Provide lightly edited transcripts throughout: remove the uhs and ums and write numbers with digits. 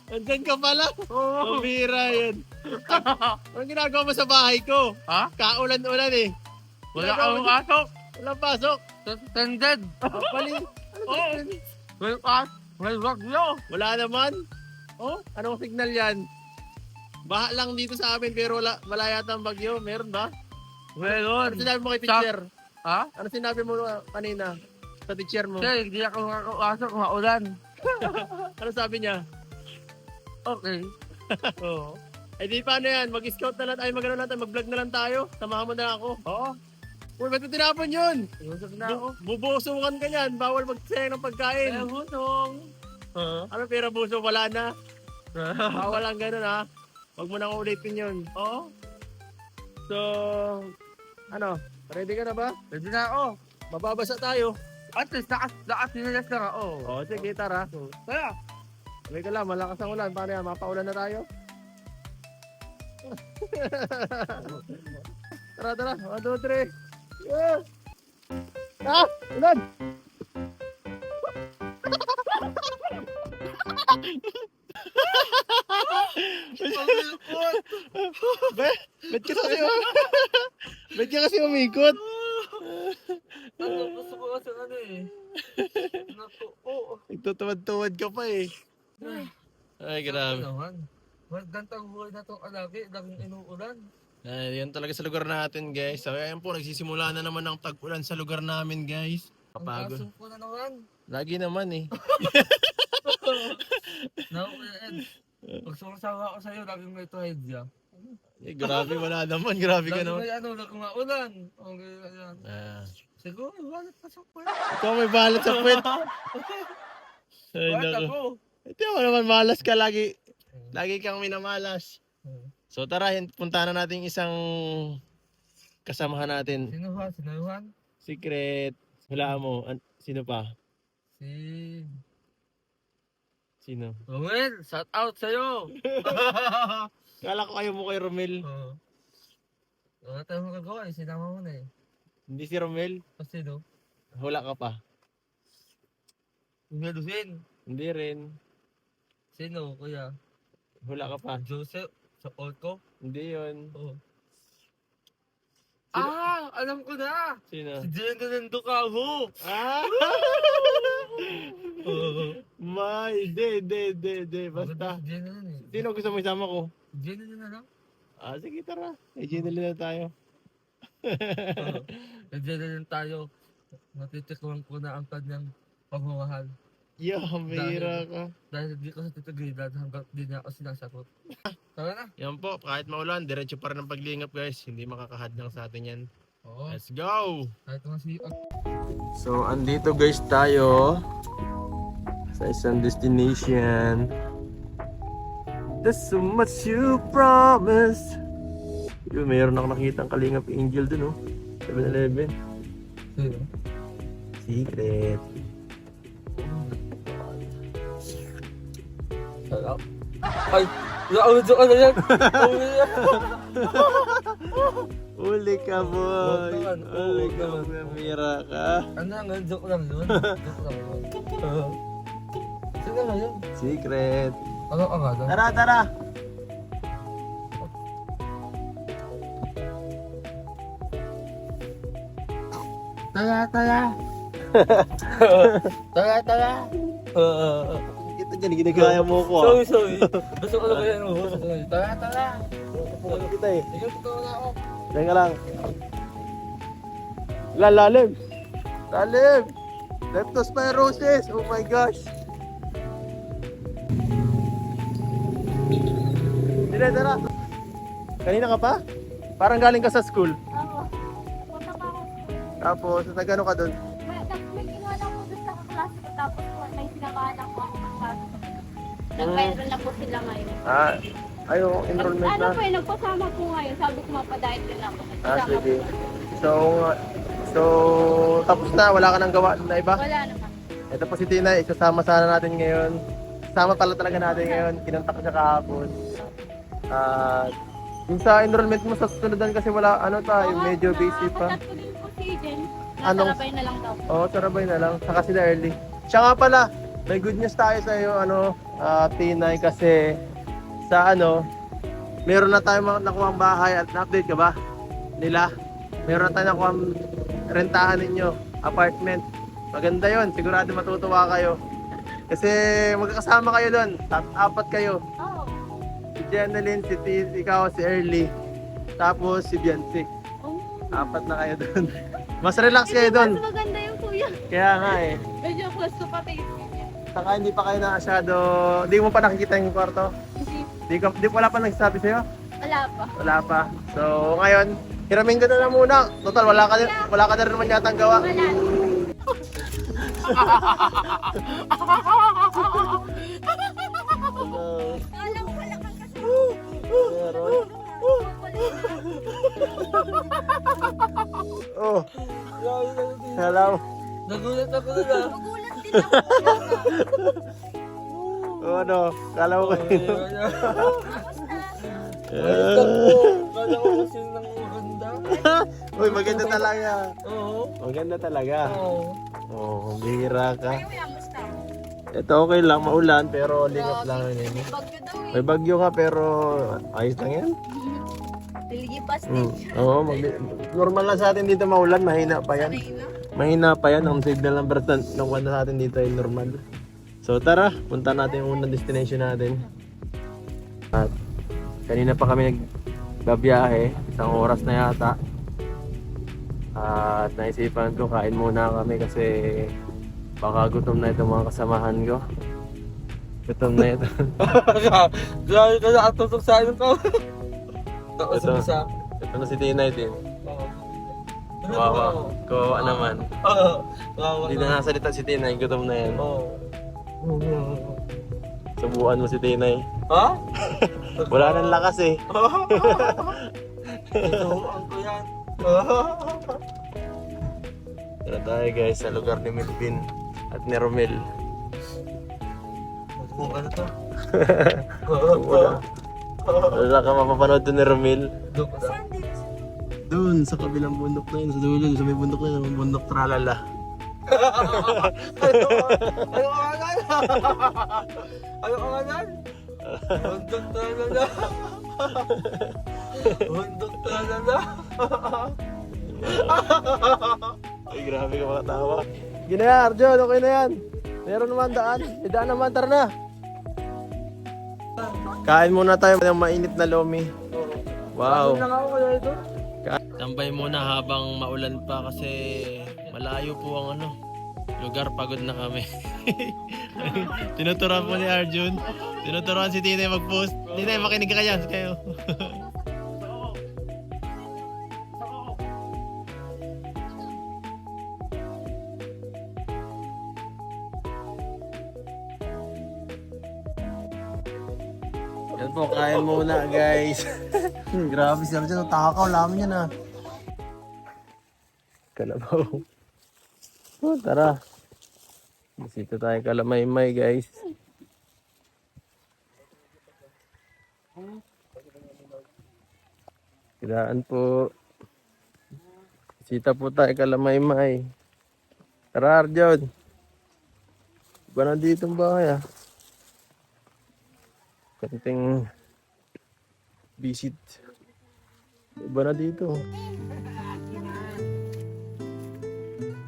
Andyan ka pala. Oo. Pambira yun. Anong ginagawa mo sa bahay ko? Ha? Kaulan-ulan eh. Wala kang pasok. Walang pasok. Suspended. Kapalin. Oo. May pas. May wagyo. Wala naman. Oh, anong signal yan? Baha lang dito sa amin pero wala yata ang bagyo. Meron ba? Meron. Ano sinabi mo kay teacher? Ha? Ano sinabi mo kanina sa teacher mo? Kasi hindi ako makakapasok, maulan. Ano sabi niya? Okay. Oo. Eh di paano yan? Mag-scout na lang tayo, mag-ano lang tayo, mag-vlog na lang tayo. Samahan mo na ako. Oo. Uy, ba't mo tinapon yun? Iusap na ako. Bubusungan ka yan. Bawal magsayang ng pagkain. Kaya hutong. Ano pera buso? Wala na. Bawal ang ganun ha. Huwag mo nang ulitin yun. Oo. So, ano? Ready ka na ba? Pwede na ako. Mababasa tayo. At least lakas sinalas na ako. Oo, sige, tara. Kaya. Wait ka lang, malakas ang ulan. Paano yan? Mapaulan na tayo? Tara. 1, 2, 3. Yeah! Ah! Ulan! Ba't ka kasi ba't ka kasi umikot? Gusto ko kasi ano eh. Naku, oo. Nagtutuwad-tuwad ka pa eh. Ay, grabe. Naman. Gantang buhay na itong alagi, laging inuulan. Yan talaga sa lugar natin, guys. So, ayan po, nagsisimula na naman ang tag-ulan sa lugar namin, guys. Ang Kapagod. asong ko na naman. Lagi naman eh. Naku, Kuya Ed. Pag sumasawa ko sa'yo, laging may tuhid niya. Eh, grabe, wala naman. Grabe ka Lagi naman. may ano, laging maulan. Okay, ayan. Siguro, walat pa sa kwet. Ikaw may balat sa puwet. Ay, Walat naku. ako. Ito mo naman, malas ka lagi. Lagi kang minamalas. So tara, punta na natin isang kasamahan natin. Sino ba? Sino Juan? Secret. Hulaan mo. Sino pa? Si... Sino? Romel, shout out sa'yo! Kala ko kayo mo kay Romel. Oo. Wala tayong magagawa eh, sinama mo na eh. Hindi si Romel. Kasi no, Hula ka pa. Melusin. Hindi rin. Sino, kuya? Hula ka pa. Joseph, sa ko? Hindi yun. Oo. Sino? Ah! Alam ko na! Sino? Si Jenna Nandukavo! Ah! Oo. Hindi. Basta. Si Jenna nun eh. Sino gusto mo isama ko? Si Jenna na lang? Ah, sige tara. May ginali na tayo. Oo. Si Jenna lang tayo. Natitikman ko na ang kanyang pagmamahal. Yo, mahira ka. Dahil hindi ko sa titagilid hanggang di niya ako sinasagot. Tara na. Yan po, kahit maulan, diretso pa rin ang paglingap guys. Hindi makakahadlang sa atin yan. Oo. Let's go! Kahit mga si... So, andito guys tayo sa isang destination. There's so much you promised. Yun, mayroon ako nakitang Kalingap Angel dun oh. 7-Eleven. Sino? Secret. Sarap. Ay! Naudyo ka na yan! Uli ka boy! Huwag naman, Uli huwag ka, naman. mamira ka. Ano nga, joke lang yun. Joke lang yun. Sino nga yun? Secret. Ano ka nga doon? Tara! Tara! Tara! Kita dyan, ginagaya mo ko ah. Sorry. Gusto ko lang ba yan? Tara! Ano kita eh. Ikaw, totoo na ako. Teka lang. Lalim! Leptospirosis! Oh my gosh! Tara! Kanina ka pa? Parang galing ka sa school. Oo. Punta pa ako. Tapos, nagano ka doon? May ginawa lang po doon sa kaklase ko. Tapos po, may sinamahan lang po ako ng klase. Nag-enroll na po sila ngayon. Enrollment Ano na. po nagpasama po ngayon. Sabi ko mapadiet din ako. Sige. So, tapos na, wala ka nang gawa na iba? Wala naman. Ito po si Tina, isasama sana natin ngayon. Sama pala talaga natin ngayon, kinontak ko siya kahapon. Yung sa enrollment mo sa susunod kasi wala, medyo busy pa. Katat ko din po si Jen. Anong- Nasarabay na lang daw. Oo, sarabay na lang, saka sila early. Siya nga pala, may good news tayo sa iyo, Tinay, kasi sa meron na tayong nakuhang bahay at na-update ka ba? Nila? Meron na tayong nakuhang rentahan ninyo, apartment. Maganda yon, sigurado matutuwa kayo. Kasi magkakasama kayo doon, apat kayo. Oo. Si Jeneline, si ikaw, si Early, tapos si Biancy. Oh. Apat na kayo doon. Mas relax kayo doon. Mas maganda yung kuya. Kaya nga eh. Medyo close to pati. Saka hindi pa kayo na masyado, hindi mo pa nakikita yung kwarto? Hindi. Wala pa nagsasabi sa'yo? Wala pa. Wala pa. So ngayon, hiramin ko na muna. Total, wala ka na rin naman yata ang gawa. Wala. Alam ko lang kasi. Meron. Oh, hello. Nagulat ako na. Magulat din ako. Oh, kala mo kayo. Kala ko kasi nang maganda. Uy, maganda talaga. Oo. Maganda talaga. Oo. Oh, bihira ka. Ayaw yan, basta. Ito okay lang, maulan, pero ligat lang yun. Bagyo daw eh. May bagyo nga, pero ayos lang yan. Lilipas din. Oo, normal lang sa atin dito maulan, mahina pa yan. Mahina pa yan, ang signal number ng kwan sa atin dito ay normal. So tara, punta natin yung unang destination natin. At kanina pa kami nagbabiyahe, isang oras na yata. At naisipan ko, kain muna kami kasi baka gutom na itong mga kasamahan ko. Gutom na ito. Grabe ka na, atutok sa akin ko. Ito na si Tinay din. Wawa, kawawa naman. Hindi na nasalita si Tinay, gutom na yan. Subukan mo si Tinay. Ha? Wala nang lakas eh. Subukan ko yan. Tara tayo guys sa lugar ni Melvin at ni Romel. Subukan na to. Wala ka mapapanood doon ni Romel. Saan din? Doon sa kabilang bundok na yun, sa dulo, sa may bundok na yun, bundok Tralala. Ano ka nga? Ano ka nga? Bundok talaga. Bundok talaga. Ay, grabe ka makatawa. Ginaya, Arjon, okay na yan. Meron naman daan. May daan naman, tara na. Kain muna tayo ng mainit na lomi. Wow. Ano ako kaya ito? Tambay muna habang maulan pa kasi malayo po ang lugar, pagod na kami. Tinuturuan po ni Arjun. Tinuturuan si Tinay mag-post. Tinay, makinig ka yan kayo. Yan po, kain muna guys. Grabe si Arjun, takaw, laman yan Kalabaw. Oh, tara. Bisita tayo Kalamaymay guys. Kiraan po. Bisita po tayo Kalamaymay. Tara Arjun. Iba na dito ang bahay Kanting visit. Iba na dito.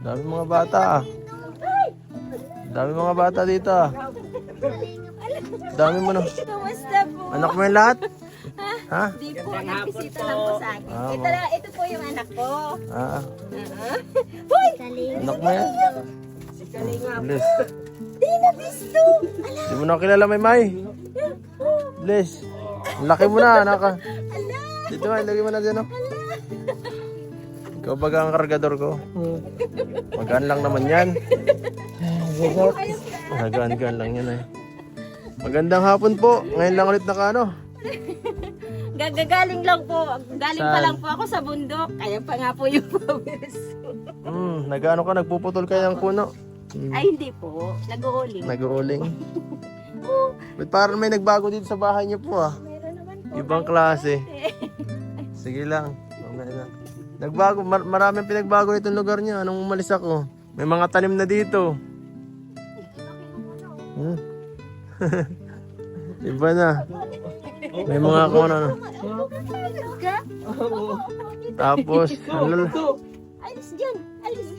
Dami mga bata Dami mga bata dito Dami mo Kamusta po? Anak mo yung lahat? Ha? Di po, nagbisita lang po sa akin. Ito po yung anak ko. Hoy! Anak mo yan? Bless. Di na bisto! Di mo na kilala May. Bless. Ang laki mo na, anak. Dito nga, ilagay mo na dyan Ikaw baga ang kargador ko. Magaan lang naman yan. Magaan lang yan Magandang hapon po. Ngayon lang ulit Gagagaling lang po. Galing pa Saan? lang po ako sa bundok. Kaya pa nga po yung pawis. Nagano ka, nagpuputol kayo ng puno? Ay, hindi po. Nag-uuling. Nag-uuling. Ba't parang may nagbago dito sa bahay niyo po Meron naman po. Ibang klase. Sige lang. Mamaya na. Nagbago, maraming pinagbago itong lugar niyo. Anong umalis ako? May mga tanim na dito. Hmm. Iba na. May mga kung ano. Ka? Tapos, ano, Alis dyan. Alis.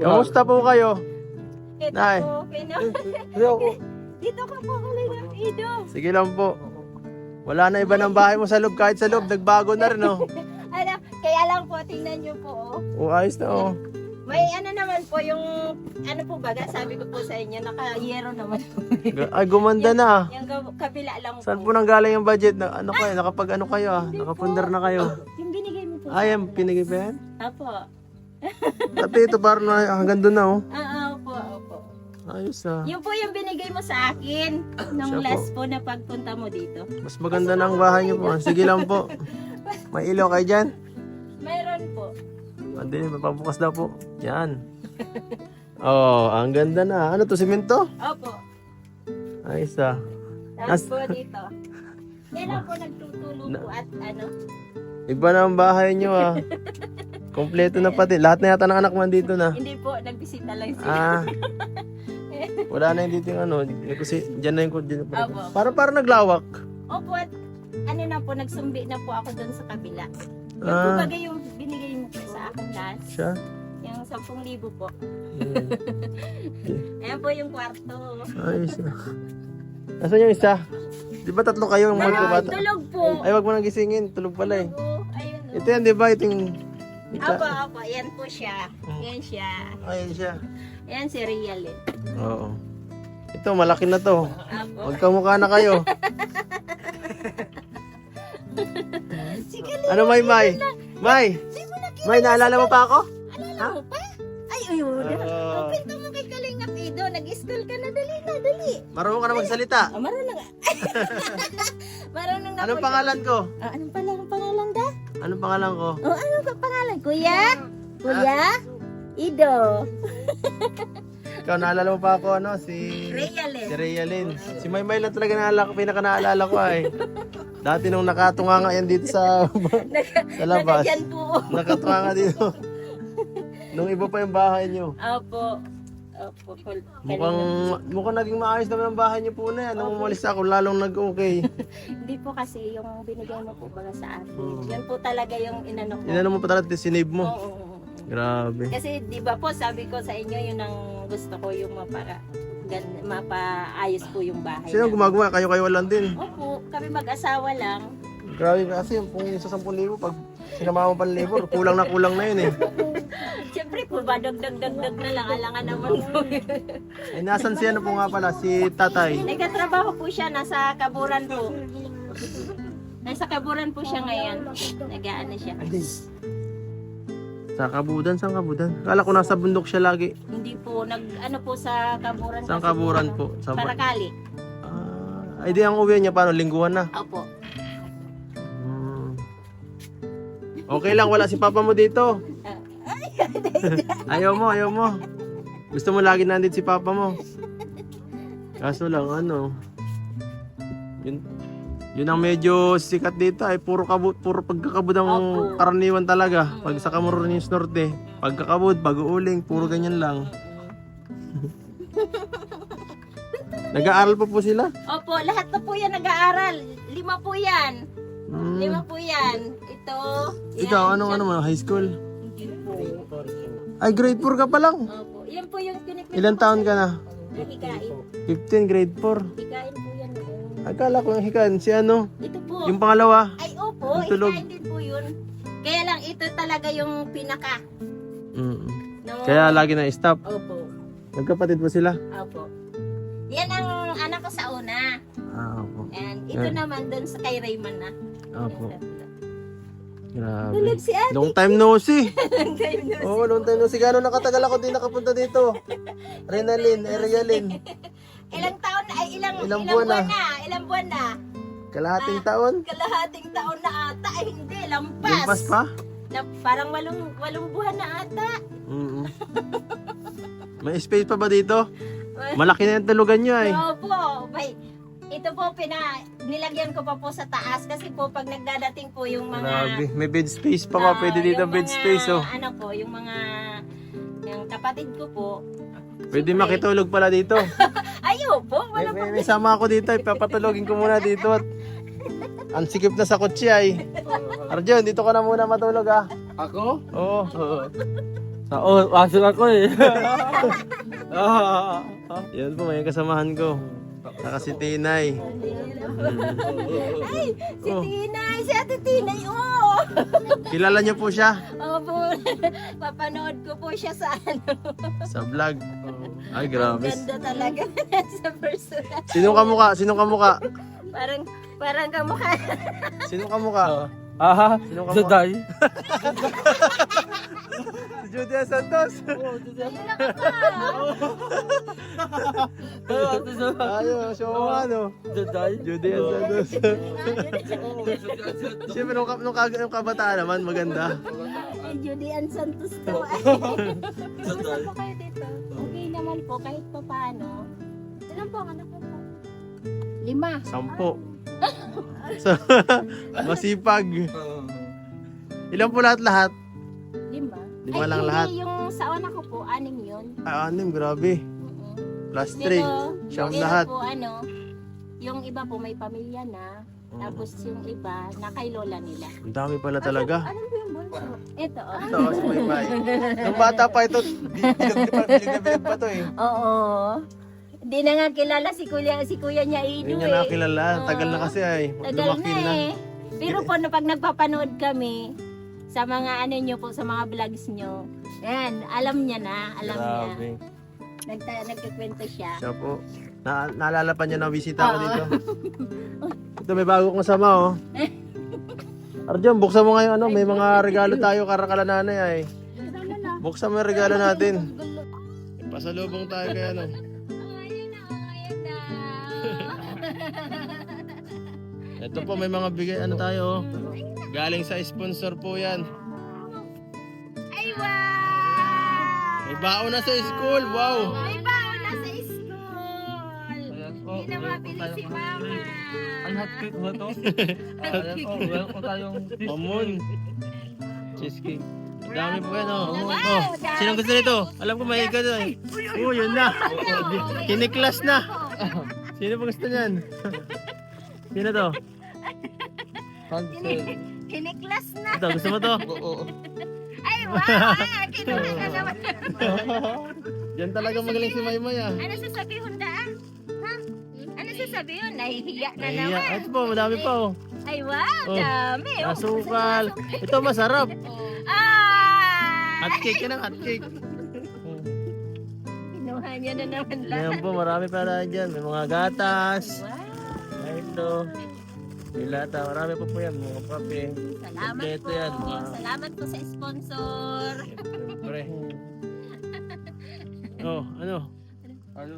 kamusta po kayo? Ito Nay. po. Dito ka po kalay na Ido. Sige lang po. Wala na iba ng bahay mo sa loob. Kahit sa loob, nagbago na rin, oh. Ano, kaya lang po, tingnan nyo po, oh. Ayos na, oh. May ano naman po, yung, ano po baga, sabi ko po sa inyo, naka-yero naman po. Ay, gumanda na, ah. Yung kabila lang Saan po nanggaling yung budget? Na, ano kayo? Nakapag ano kayo, ah? Nakapundar na kayo. Yung binigay mo po. Ay, ang pinigay pa yan? Apo. Pati ito, parang hanggang doon na, oh. Opo. Ayos, ah. Yung po yung binigay mo sa akin, nung Siya po. last po na pagpunta mo dito. Mas maganda na ang bahay niyo po. Sige lang po. May ilaw kayo dyan? Mayroon po. Hindi, mapabukas daw po. Yan. Oh, ang ganda na. Ano to, simento? Opo. Ayos, ah. Tapos po dito. Kailan po nagtutulong po at ano? Iba na ang bahay niyo, ah. Kompleto na pati. Lahat na yata ng anak man dito na. Hindi po, nagbisita lang sila. Ah. Wala na yung dito yung ano. Kasi dyan na yung dyan. Opo. Parang naglawak. Opo, at ano na po, nagsumbi na po ako doon sa kabila. Yung Ah. bagay yung binigay mo po sa akin last, Siya. yung 10,000 po. Hmm. Ayan po yung kwarto. Ayos, ah. Nasaan yung isa? Di ba tatlo kayo yung magkabata? Tulog po. Ay, wag mo nang gisingin. Tulog pala, eh. Tulog. Ayun o. Ito yan, di ba? Ito yung... Opo, yan po siya. Yan siya. Ayun siya. Yan si Rial eh. Oo. Ito, malaki na to. Opo. Magkamukha na kayo. Sige, Ano, May? May, naalala mo pa ako? alala mo pa? Ay, ayun. Oo. Pinto mo kay Kalingap Ido. Nag-school ka na. Dali. Marunong ka na magsalita. Marunong nga. Marunong nga Anong po. pangalan ko? Anong pangalan da? Anong pangalan ko? Oh, anong pangalan? Kuya? Ido. Ikaw, naalala mo pa ako, ano? Si Realin. Realin. Si May lang talaga naalala ko, pinaka naalala ko ay. Dati nung nakatunga nga yan dito sa labas. Nandyan po. Nakatunga nga dito. Nung iba pa yung bahay niyo. Opo. Mukhang naging maayos naman ang bahay niyo po na yan. Nung umalis ako, lalong nag-okay. Hindi po kasi yung binigay mo po baga sa akin. Yan po talaga yung inano ko. Inano mo pa talaga, sinave mo. Oo. Grabe. Kasi di ba po sabi ko sa inyo yun ang gusto ko yung mapaayos po yung bahay. Sino ang gumagawa? Kayo lang din. Opo, kami mag-asawa lang. Grabe kasi yung kung sa 10,000 pag sinama mo pa ng labor, kulang na yun eh. Siyempre po ba, dagdag na lang, alangan naman po. Eh nasan si ano po nga pala, si tatay? Nagkatrabaho po siya, nasa Kaburan po. Nasa Kaburan po siya ngayon. Nag-aano siya. Sa Kabudan, saan Kabudan? Kala ko nasa bundok siya lagi. Hindi po, nag-ano po sa Kaburan. Saan kasi Kaburan po? po? Sa Parakali. ay di ang uwi niya, paano? Lingguhan na. Opo. Hmm. Okay lang, wala si papa mo dito. Ayaw mo. Gusto mo lagi nandito si papa mo. Kaso lang, ano, yun ang medyo sikat dito ay puro pagkakabud ang Opo. karaniwan talaga. Pag sa Camarines Norte, pagkakabud, pag-uuling, puro ganyan lang. Nag-aaral pa po sila? Opo, lahat na po yan nag-aaral. 5 po yan. Hmm. 5 po yan. Ito. Yan. Ikaw, anong mo, high school? Hindi po. Ay, grade 4 ka pa lang. Opo. Yan po yung pinipili. Ilan taon ka na? Hikain. 15, grade 4. Hikain po yan. Akala ko yung hikan, si ano? Ito po. Yung pangalawa? Ay, opo. Yung tulog. Hikain din po yun. Kaya lang ito talaga yung pinaka. Mm. No? Kaya lagi na stop. Opo. Nagkapatid po sila? Opo. Yan ang anak ko sa una. Opo. And ito Yan. naman dun sa kay Rayman na. Opo. Tulog Grabe. si ate. Long time no see. Kayo na. Oo, long time no see. Gano'n nakatagal ako din nakapunta dito. Renalyn, Arialyn. Ilang taon na? Ay, Ilang buwan na? Ilang buwan na? Kalahating taon? Kalahating taon na ata. Ay, hindi. Lampas. Lampas pa? Na, parang walong buwan na ata. Mm. May space pa ba dito? Malaki na yung tulugan nyo ay. Opo. Ito po, nilagyan ko pa po sa taas kasi po pag nagdadating po yung mga... Grabe. May bed space pa pwede dito yung bed mga, space oh. Ano po, yung kapatid ko po, Pwede makitulog pala dito. Ayaw po, May, wala po. may sama ako dito. Ipapatulogin ko muna dito. At ang sikip na sa kotse ay. Arjun, dito ka na muna matulog ah. Ako? Oo. Wasok ako eh. Yan po, may kasamahan ko. Saka si Tinay. Ay, si Tinay, si Ate Tinay, oh! Kilala niyo po siya Opo, papanood ko po siya sa ano. sa vlog. Ay, grabe. Ganda talaga sa personal. Sinong kamukha? Sinong kamukha? Parang kamukha. Sinong kamukha? Aha, Sinong kamukha? Juday. Si Judy Santos. Ayun, show mo ano. Juday? Judy Santos. Siyempre, nung kabataan naman, maganda. Ay, Judy Ann Santos to. Kumusta po kayo dito? Okay naman po, kahit pa paano. Ilan po ang anak mo po? 5. 10. So, masipag. Ilan po lahat-lahat? 5? 5 lang lahat. Hindi, yung sa anak ko po, 6 yun. Ah, 6, grabe. Plus 3. Siyam pero lahat. po yung iba po may pamilya na. Tapos yung iba, na kay lola nila. Ang dami pala talaga. Ano po yung bunso? Ito, oh. Ito, si Maymay. Nung bata pa ito, bilag pa to eh. Oo. Hindi na nga kilala si kuya niya Ido Hindi niya nakilala. Tagal na kasi ay. Tagal Lumaki na na. eh. Pero po, pag nagpapanood kami, sa mga ano nyo po, sa mga vlogs nyo, yan, alam niya na, alam niya. Grabe. Nagkikwento siya. Siya po. Naalala pa niya na bisita ko dito. Ito, may bago kong sama oh. Arjun, buksan mo ngayon ano, may mga regalo tayo karakala nanay ay. Buksan mo yung regalo natin. Pasalubong tayo kaya ano. Ayun na. Ito po, may mga bigay ano tayo oh. Galing sa sponsor po yan. Ay, wow! May baon na sa school, wow! May baon na sa school! Hindi na mabili si mama. Ang hot cake ba to? Ayan po, meron po tayong Mamon. Cheesecake. Ang dami po yan oh. Wow, Oh, dami. sinong gusto nito? Alam ko may ikaw doon. Oh, yun na. Kiniklas na. Sino pa gusto niyan? Sino to? Hansel. Kiniklas na. Ito, gusto mo to? Oo. Ay, wow! Kiniklas na naman. Yan talaga magaling si Maymay ah. Ano sasabihin da? Ha? Ano sasabihin? Nahihiya na Nahiya. naman. Ito po, madami pa oh. Ay, wow! Oh, Dami. Oh. Asukal. Ito masarap. Ah! Hot cake yan ang hot cake. Kinuha niya na naman lahat. Ayan po, marami pala dyan. May mga gatas. Wow! Ay, ito. Dilata, marami po yan. Mga kape. Salamat Kompleto po. yan. Salamat po sa sponsor. Siyempre. Oh, ano? Ano?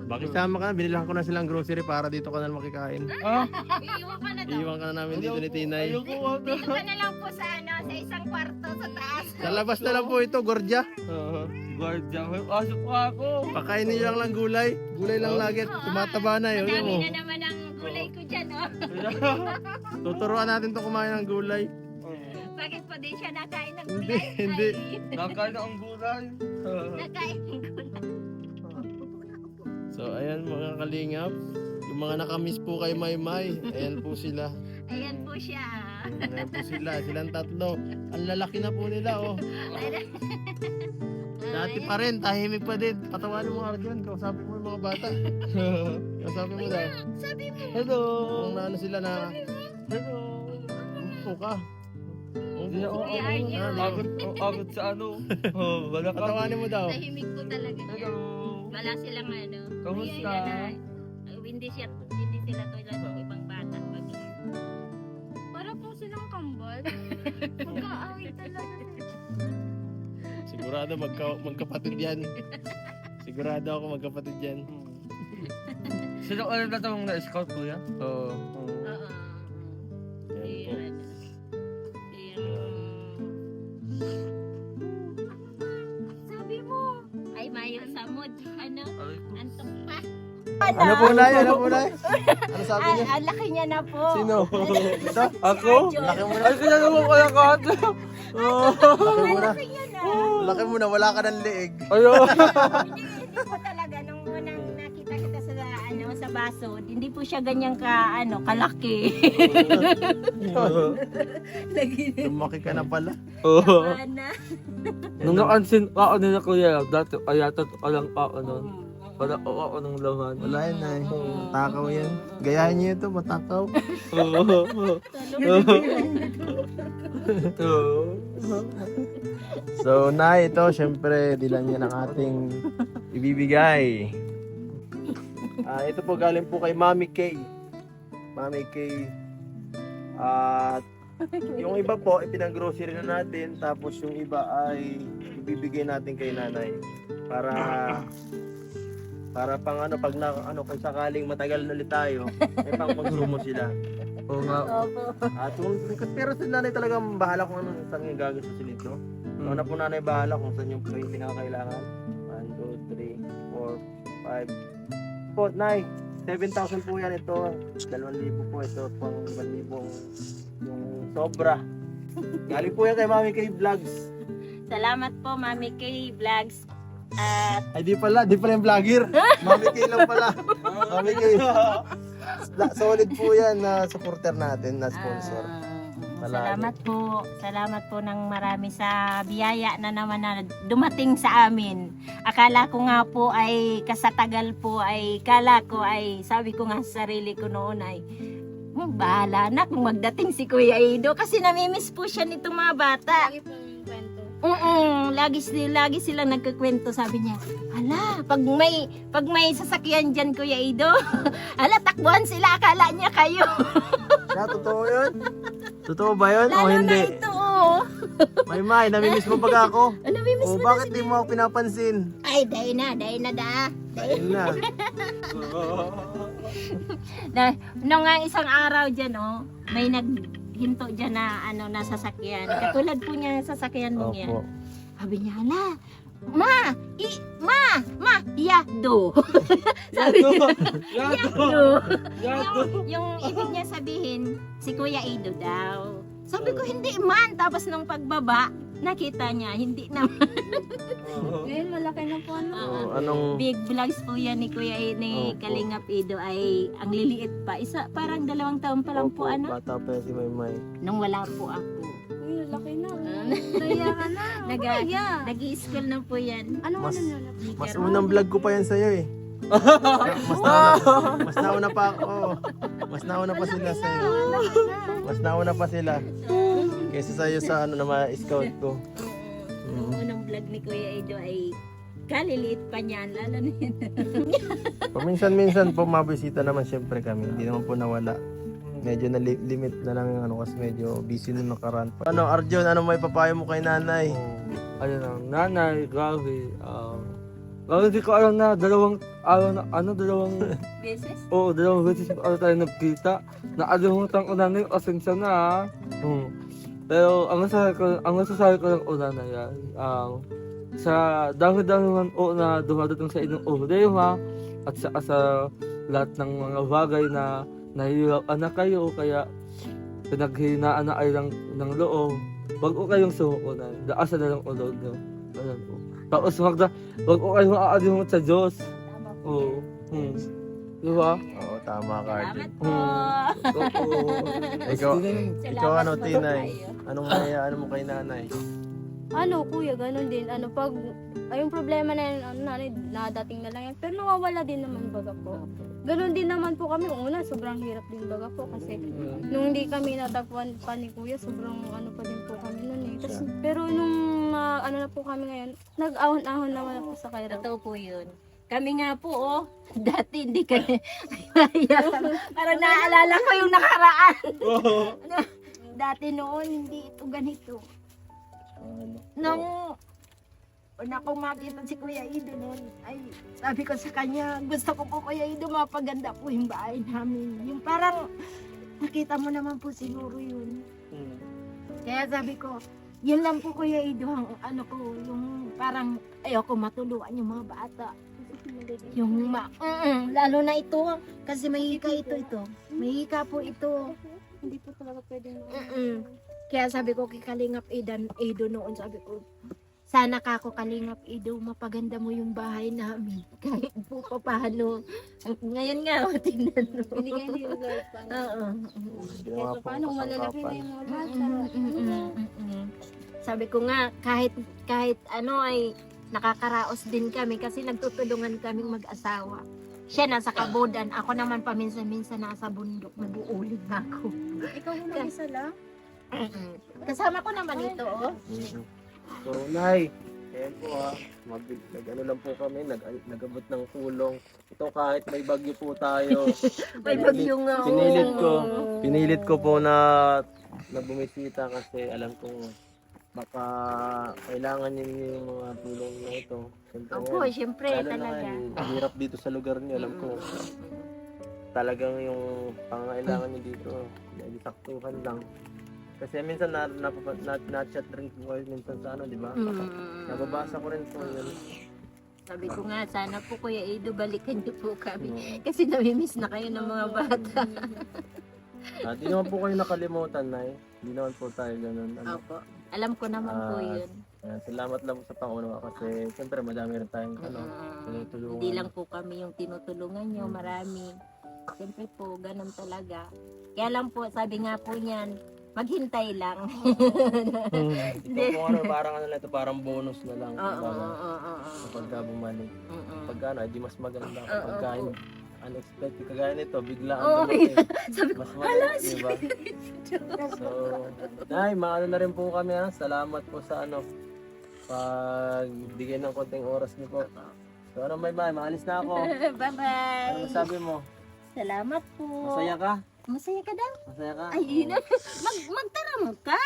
Bakit sama ka na? Binilang ko na silang grocery para dito ka na makikain. Ah? Iiwan ka na daw. Iiwan ka na namin dito ni Tinay. Ayoko, wag na. Dito ka na lang po sa sa isang kwarto sa taas. Sa labas na lang po ito, Gordia. Guardian, may pasok pa ako. Pakainin nyo lang gulay. Gulay lang lagi. Tumataba na yun. Madami Oh. na naman ang gulay ko dyan, oh. Tuturuan natin to kumain ng gulay. Bakit pa din siya nakain ng Hindi, gulay? hindi. Ay, Nakain na ang gulay. nakain ng gulay. So, ayan mga kalingap. Yung mga nakamiss po kay Maymay, ayan po sila. Ayan po siya. Ayan po sila. Silang tatlo. Ang lalaki na po nila, oh. Dati pa rin, tahimik pa din. Patawanin mo Arjun, kausapin mo yung mga bata. Kausapin mo daw. Sabi mo. Hello! Kung naano sila na, Hello. upo ka. Hindi ako Kuya Arjun. agad sa ano. Wala ka. Patawanin mo daw. Tahimik po talaga siya. Hello. Wala silang ano. Kamusta? Hindi sila tulad ng ibang bata. Para po silang kambal. Magkaawit talaga. Sigurado magkapatid yan. Sigurado ako magkapatid yan. Sino ano na itong na-scout ko yan? Oo. Oo. Ayan po. Sabi mo. Ay, mayo sa mood. Ano? Antok pa. Ano po na? Ano po na? Ano sabi niya? Ang laki niya na po. Sino? Ito? Ako? Laki mo na. Ay, kaya naman pala ka. Laki mo na. Laki niya na. Laki mo na. Wala ka ng leeg. Ayun. Hindi po talaga nung unang nakita kita sa baso, hindi po siya ganyan kalaki. Lumaki ka na pala. Oo. Ana. Nung nakansin ako nila kuya, dati ayatat alang ako nun. Para ako ng laman. Wala yan ay. Matakaw yan. Gayahin niyo ito. Matakaw. Oo. So, Nay, ito, syempre, dilan yan ang ating ibibigay. Ito po galing po kay Mami Kay. Mami Kay. At yung iba po, ipinag-grocery na natin. Tapos yung iba ay ibibigay natin kay Nanay. Para pang pag kung sakaling matagal na ulit tayo, may pang konsumo sila. Oo nga. Opo. At pero si Nanay talagang bahala kung anong saan yung gagastusin nito. Ano na po Nanay bahala kung saan yung pinakakailangan. 1, 2, 3, 4, 5. Po, Nay, 7,000 po yan ito. 2,000 po ito. Pang 1,000 yung sobra. Galing po yan kay Mami Kay Vlogs. Salamat po, Mami Kay Vlogs. At Ay, di pala yung vlogger. Mami Kay lang pala. Mami Kay. Solid po yan na supporter natin, na sponsor. Salamat po ng marami sa biyaya na naman na dumating sa amin. Akala ko nga po ay kasatagal po ay sabi ko nga sa sarili ko noon ay bahala na kung magdating si Kuya Ido kasi namimiss po siya nitong mga bata. Lagi pong kwento. Lagi silang nagkukwento, sabi niya. Hala, pag may sasakyan diyan Kuya Ido, hala takbuhan sila, akala niya kayo. Totoo yun? Totoo ba yun? O Lalo na hindi? ito May, namimiss mo pag ako. Namimiss O mo bakit di mo ako pinapansin? Ay, dahil na da. Ayun na. Nung nga isang araw dyan, may naghinto dyan na na sasakyan. Katulad po niya ng sasakyan mo yan. Opo. Sabi niya, hala, yado. Sabi niya, yado. Yung ibig niya sabihin, si Kuya Ido daw. Sabi ko, hindi man. Tapos nung pagbaba, nakita niya, hindi naman. Ngayon, malaki na po Anong... Big vlogs po yan ni Kuya ni Opo. Kalingap Ido ay ang liliit pa. Parang 2 taon pa lang po, Bata pa si Maymay. nung wala po ako. Uy, laki na. Naya ka na. Nag-i-school na po yan. Ano Mas- nyo? Mas unang vlog ko pa yan sa'yo eh. Mas nauna pa ako. Mas nauna pa sila sa'yo. Mas nauna pa sila. Kaysa sa'yo sa na mga scout ko. Nung unang vlog ni Kuya Ido ay kaliliit pa niyan. Lalo na yun. Paminsan-minsan po mabisita naman syempre kami. Hindi naman po nawala. Medyo na limit na lang kasi medyo busy nung nakaraan pa. Arjun, may papayo mo kay Nanay? Ayun ang nanay, grabe. Grabe, di ko alam na dalawang Beses? dalawang beses tayo nagkita. Naalimutan ko nanay, asensya na ha. Pero ang masasabi ko lang una na yan, sa dami-dami man na dumadating sa inyong problema at sa lahat ng mga bagay na nahihirapan na kayo, kaya pinaghinaan na kayo ng loob, wag ko kayong sumukunan, daasan na lang ulo nyo. Ganun po. Tapos wag ko kayong aalimot sa Diyos. Tama po. Oo. Diba? Oo, tama ka, Arjun. Salamat po. Ikaw, Salamat po Tinay? kayo. Ano mo kay Nanay? Kuya, ganun din. Pag, yung problema na yan, nadating na lang yan. Pero nawawala din naman baga po. Ganun din naman po kami. Una, sobrang hirap din baga po. Kasi nung hindi kami natagpuan pa ni Kuya, sobrang pa din po kami nun eh. Pero nung na po kami ngayon, nag-ahon-ahon naman po sa kaira. Totoo po yun. Kami nga po, dati hindi kami, parang naaalala ko yung nakaraan. Dati noon, hindi ito ganito. Nung una kong makita si Kuya Ido noon, ay sabi ko sa kanya, gusto ko po Kuya Ido mapaganda po yung bahay namin. Yung parang, nakita mo naman po siguro yun. Kaya sabi ko, yun lang po Kuya Ido, ang yung parang ayoko matuluan yung mga bata. Lalo na ito, kasi mahika ito. Mahika po ito. Hindi po talaga pwedeng Kaya sabi ko kay Kalingap Edo noon, sabi ko, sana kako Kalingap Edo, mapaganda mo yung bahay namin. Kahit po paano. Ngayon nga, tingnan mo. binigyan din yung Lord pa. Oo. Ginawa Kahit po paano, malalaki na yung mga bata. Sabi ko nga, kahit ano ay nakakaraos din kami kasi nagtutulungan kaming mag-asawa. Siya nasa kabodan, ako naman paminsan-minsan nasa bundok, nag-uuling ako. Ikaw muna isa lang. Kasama ko naman ito, oh. So, Nay, ayan po nag-ano lang po kami, nag-abot ng tulong. Ito kahit may bagyo po tayo. May bagyong Pinilit ko po na bumisita kasi alam kong baka kailangan niyo yung mga tulong na ito. Siyempre, Opo, syempre, lalo na talaga. ngayon, hirap dito sa lugar niyo. Alam ko, talagang yung pangangailangan niyo dito, medyo saktuhan lang. Kasi minsan na-chat rin ko kayo minsan sa ano, di ba? Nababasa ko rin po yun. Sabi ko nga, sana po Kuya Edo, balikan niyo po kami. Kasi namimiss na kayo ng mga bata. Di naman po kayo nakalimutan, Nay. Di naman po tayo ganun. Ano. Opo. Alam ko naman po yun. Salamat lang po sa pangunawa kasi siyempre madami rin tayong tinutulungan. Hindi lang po kami yung tinutulungan nyo, marami. Siyempre po, ganun talaga. Kaya lang po, sabi nga po niyan, maghintay lang. Ito po ano, parang ano na ito, parang bonus na lang. Oo. Kapag bumalik. Pag ano, di mas maganda kapag unexpected. Kagaya nito, biglaan dumating. Sabi ko, Mas maganda, diba? So, Nay, maano na rin po kami ha. Salamat po sa ano, pagbigay ng konting oras niyo po. So ano, bye-bye, maalis na ako. Bye-bye. Ano sabi mo? Salamat po. Masaya ka? Masaya ka daw? Masaya ka? Ay, magtaram ka?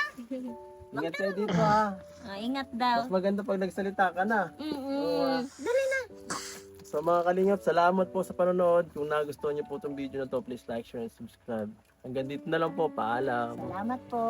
Ingat kayo dito ha. Ingat daw. Mas maganda pag nagsalita ka na. Dali na. So mga kalingap, salamat po sa panonood. Kung nagustuhan niyo po itong video na to, please like, share, and subscribe. Hanggang dito na lang po. Paalam. Salamat po.